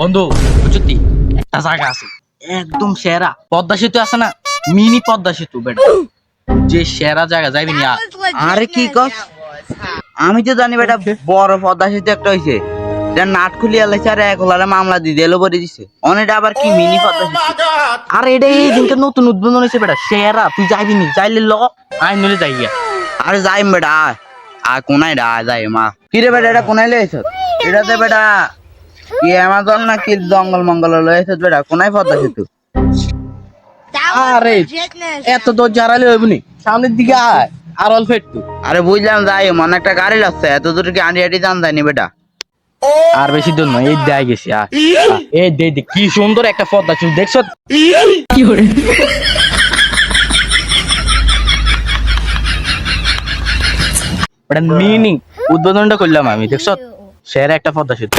বন্ধু বুঝতি একটা জায়গা আছে একদম সেরা পদ্মা সেতু আছে না মিনি পদ্মা সেতু বেটা যে সেরা জায়গা যাইবি না আরে কি কস আমি তো জানি বেটা বড় পদ্মা সেতু একটা হইছে এটা নাট খুলিয়া লাইছে আর এক হলারে মামলা দিয়ে দিল বলে দিছে অনেকটা আবার কি মিনি পদ্মা সেতু আর এটা এই দিনকে নতুন উদ্বোধন হয়েছে বেটা সেরা তুই যাইবি নি যাইলে ল আই নলে যাই গিয়া আরে যাইম বেটা আর কোনায় ডা যাই মা কি রে বেটা এটা কোনায় লইছ এটাতে বেটা কি অ্যামাজন না কি জঙ্গল মঙ্গল লইছ বেটা কোনায় পদ্মা সেতু আরে এত তো জারালে হইব নি সামনের দিকে আয় আর অল্প একটু আরে বুঝলাম যাই মনে একটা গাড়ি লাগছে এত দূর কি আন্টি আন্টি জান যায়নি বেটা আর বেশি দূর নয় এই দেয় গেছি এই দে দে কি সুন্দর একটা পদ্মা সেতু দেখছ কি করে মিনিং উদ্বোধনটা করলাম আমি দেখছ সেরা একটা পদ্মা সেতু